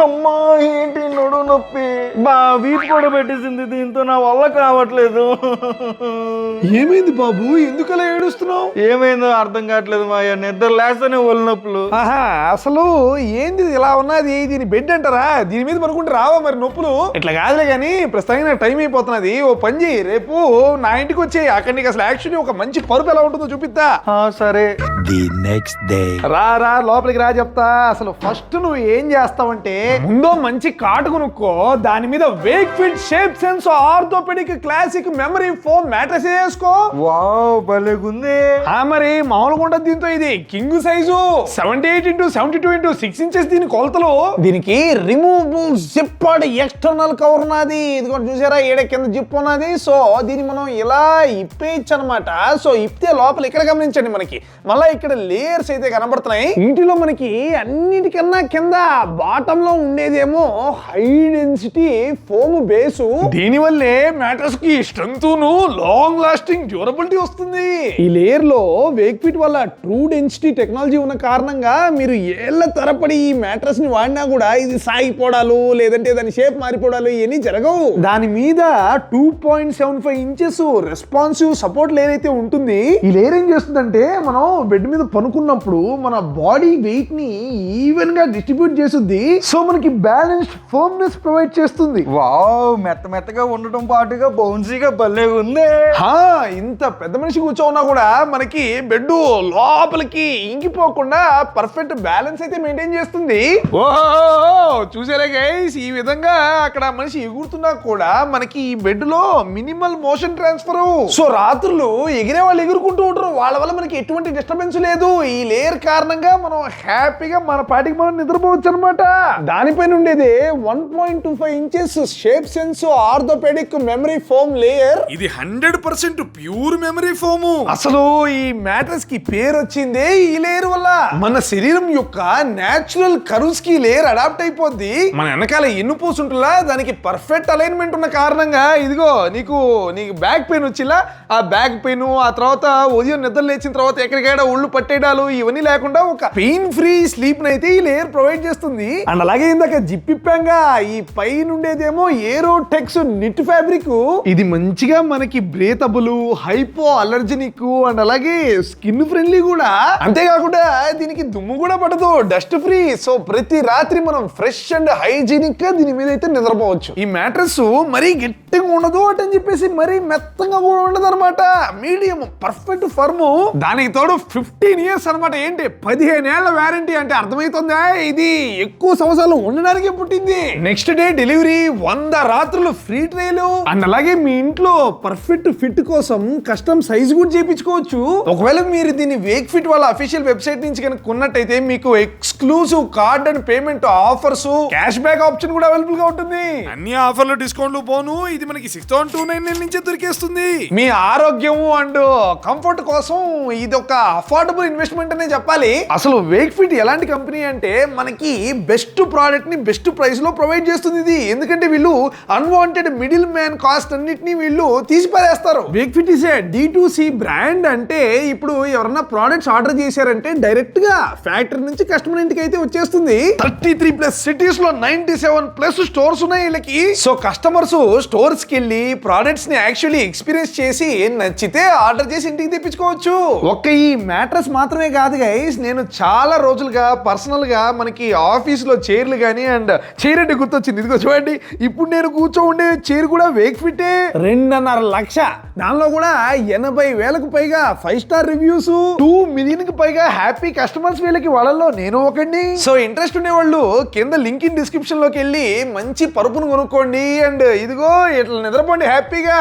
అమ్మా ఏంటి నడు నొప్పి వీపు కూడా పెట్టేసింది, దీంతో నా వల్ల కావట్లేదు. ఏమైంది బాబు, ఎందుకలా ఏడుస్తున్నావు? ఏమైందో అర్థం కావట్లేదు మాయ, నిద్ర లేస్తేనే ఒళ్ళు నొప్పులు. అసలు ఏంది ఇలా ఉన్నది? దీని బెడ్ అంటారా? దీని మీద పనుకుంటే రావా మరి నొప్పులు? ఇట్లా కాదులే కానీ ప్రస్తుతానికి నాకు టైం అయిపోతున్నది. ఓ పని చేయి, రేపు నా ఇంటికి వచ్చి అక్కడ నీకు అసలు యాక్చువల్లీ ఒక మంచి పరుపు ఎలా ఉంటుందో చూపిస్తా. సరే. The next day. రా లోపలికి రా చెప్తా. అసలు ఫస్ట్ నువ్వు ఏం చేస్తావంటే ముందో మంచి కాటు కొనుక్కో, దాని మీద Wakefit shape sense orthopedic classic memory foam mattress వేసుకో. వావ్ భలేగుంది. మరి మామూలుగా ఉంటుంది దీంతో. ఇది కింగ్ సైజు 78x72x6 ఇంచెస్ దీని కొలతలు. దీనికి రిమూవబుల్ జిప్పర్డ్ ఎక్స్టర్నల్ కవర్ ఉన్నది. ఇదిగో చూసారా, ఏడ కింద జిప్ ఉన్నది. సో దీన్ని మనం ఇలా ఇప్పేయచ్చు అనమాట. సో ఇప్పితే లోపల ఇక్కడ గమనించండి, మనకి మళ్ళీ ఇక్కడ లేయర్స్ అయితే కనబడుతున్నాయి. ఇంటిలో మనకి అన్నిటికన్నా కింద బాటమ్ లో ఉండేదేమో హై డెన్సిటీ ఫోమ్ బేసు. దీని వల్లే మ్యాట్రెస్ కి స్ట్రెంగ్త్ ను లాంగ్ లాస్టింగ్ డ్యూరబిలిటీ వస్తుంది. ఈ లేయర్ లో వేక్ ఫిట్ వల్ల ట్రూ డెన్సిటీ టెక్నాలజీ ఉన్న కారణంగా మీరు ఏళ్ల తరపడి ఈ మ్యాట్రెస్ ని వాడినా కూడా ఇది సాగిపోవడాలు లేదంటే దాని షేప్ మారిపోవడాలు ఇవన్నీ జరగవు. దాని మీద 2.75 ఇంచెస్ రెస్పాన్సివ్ సపోర్ట్ లేయర్ అయితే ఉంటుంది. ఈ లేయర్ ఏం చేస్తుందంటే మనం బెడ్ మీద పనుకున్నప్పుడు మన బాడీ వెయిట్ ని ఈవెన్ గా డిస్ట్రిబ్యూట్ చేస్తుంది. సో మనకి బ్యాలెన్స్డ్ ఫర్మ్నెస్ ప్రొవైడ్ చేస్తుంది. వావ్ మెత్తగా ఉండటం పాటుగా బౌన్సీగా భలే ఉంది. ఇంత పెద్ద మనిషి కూర్చోన్నా కూడా మనకి బెడ్ లోపలికి ఇంకిపోకుండా పర్ఫెక్ట్ బ్యాలెన్స్ అయితే మెయింటైన్ చేస్తుంది. చూసారా గైస్, ఈ విధంగా అక్కడ మనిషి ఎగురుతున్నా కూడా మనకి ఈ బెడ్ లో మినిమల్ మోషన్ ట్రాన్స్ఫర్. సో రాత్రులు ఎగిరే వాళ్ళు ఎగురుకుంటూ ఉంటారు, వాళ్ళ వల్ల మనకి ఎటువంటి డిస్టర్బెన్స్ లేదు. ఈ లేయర్ కారణంగా మనం హ్యాపీగా మన పాటికి మనం నిద్రపోవచ్చు అనమాట. దానిపైన ఉండేది 1.25 inches shape sense orthopedic memory foam layer. ఇది 100% ప్యూర్ మెమరీ ఫోమ్. అసలు ఈ మ్యాట్రెస్ కి పేరు వచ్చిందే ఈ లేయర్ వల్ల. మన శరీరం యొక్క నేచురల్ కర్వ్స్ కి లేయర్ అడాప్ట్ అయిపోద్ది. మన వెనకాల ఎన్నుపూసు ఉంటుందా, దానికి పర్ఫెక్ట్ అలైన్మెంట్ ఉన్న కారణంగా ఇదిగో నీకు బ్యాక్ పెయిన్ వచ్చిలా, ఆ బ్యాక్ పెయిన్, ఆ తర్వాత ఉదయం నిద్ర లేచిన తర్వాత ఎక్కడికైనా ఒళ్ళు పట్టేయడాలు ఇవన్నీ లేకుండా ఒక పెయిన్ ఫ్రీ స్లీప్ అయితే ఈ లేయర్ ప్రొవైడ్ చేస్తుంది. అండ్ అలాగే ఇందాక జిప్పిప్పంగా ఈ పైన ఉండేదేమో ఏరోటెక్స్ నిట్ ఫ్యాబ్రిక్. ఇది మంచిగా మనకి బ్రేతబుల్, హైపో అలర్జెనిక్ అండ్ అలాగే స్కిన్ ఫ్రెండ్లీ కూడా. అంతేకాకుండా దీనికి దుమ్ము కూడా పడదు, డస్ట్ ఫ్రీ. సో ప్రతి రాత్రి మనం ఫ్రెష్ అండ్ హైజీనిక్ గా దీని మీద అయితే నిద్రపోవచ్చు. ఈ మ్యాట్రెస్ మరీ గట్టిగా ఉండదు అని చెప్పేసి మరీ మెత్తంగా కూడా ఉండదు అనమాట, మీడియం పర్ఫెక్ట్ ఫర్మ్. దానికి తోడు 15 ఇయర్స్ అనమాట. ఏంటి 15 ఏళ్ల వారంటీ అంటే అర్థమవుతుందా? ఇది ఎక్కువ సంవత్సరాలు ఉండడానికి పుట్టింది. నెక్స్ట్ డే డెలివరీ, 100 రాత్రులు ఫ్రీ ట్రయల్. అండ్ అలాగే మీ ఇంట్లో పర్ఫెక్ట్ ఫిట్ కోసం కస్టమ్ సైజ్ కూడా చేయించుకోవచ్చు. ఒకవేళ మీరు దీన్ని వేక్ ఫిట్ వాళ్ళ అఫీషియల్ వెబ్సైట్ నుంచి కనుక కొన్నట్టయితే మీకు exclusive card and payment offers, cash back option కూడా అవైలబుల్ గా ఉంటుంది. అన్ని ఆఫర్లు డిస్కౌంట్లు పోను ఇది మనకి 6299 నుంచే దొరికేస్తుంది. మీ ఆరోగ్యం అండ్ కంఫర్ట్ కోసం ఇది ఒక అఫోర్డబుల్ ఇన్వెస్ట్మెంట్ అనే చెప్పాలి. అసలు వేక్ ఫిట్ ఎలాంటి కంపెనీ అంటే మనకి బెస్ట్ ప్రోడక్ట్ ని బెస్ట్ ప్రైస్ లో ప్రొవైడ్ చేస్తుంది ఇది. ఎందుకంటే వీళ్ళు అన్వాంటెడ్ మిడిల్ మ్యాన్ కాస్ట్ అన్నిటిని వీళ్ళు తీసిపారేస్తారు. Wakefit is a D2C brand. అంటే ఇప్పుడు ఎవరన్నా ప్రోడక్ట్స్ ఆర్డర్ చేశారంటే డైరెక్ట్ గా ఫ్యాక్టరీ నుంచి కస్టమర్ ఇంటికి అయితే వచ్చేస్తుంది. 33+ సిటీస్ లో 97+ స్టోర్స్ ఉన్నాయి వీళ్ళకి. సో కస్టమర్స్ స్టోర్స్ కి వెళ్ళి ప్రోడక్ట్స్ ని యాక్చువల్లీ ఎక్స్పీరియన్స్ చేసి నచ్చితే ఆర్డర్ చేసి ఇంటికి తెప్పించుకోవచ్చు. ఒక్క ఈ మ్యాట్రెస్ మాత్రమే కాదు గైస్, నేను చాలా రోజులుగా పర్సనల్ గా మనకి ఆఫీస్ లో చైర్లు గానీ అండ్ చైర్ అంటే గుర్తొచ్చింది. ఇదిగో చూడండి, ఇప్పుడు నేను కూర్చో ఉండే చైర్ కూడా వేక్ ఫిట్టే. 2.5 లక్ష, దానిలో కూడా 80,000కు పైగా 5 స్టార్ రివ్యూస్, 2 మిలియన్ కి పైగా హ్యాపీ కస్టమర్స్ వీళ్ళకి వాళ్ళలో నేను ఒకటి. సో ఇంట్రెస్ట్ ఉండే వాళ్ళు కింద లింక్ ఇన్ డిస్క్రిప్షన్ లోకి వెళ్ళి మంచి పరుపును కొనుక్కోండి అండ్ ఇదిగో ఇట్లా నిద్రపోండి హ్యాపీగా.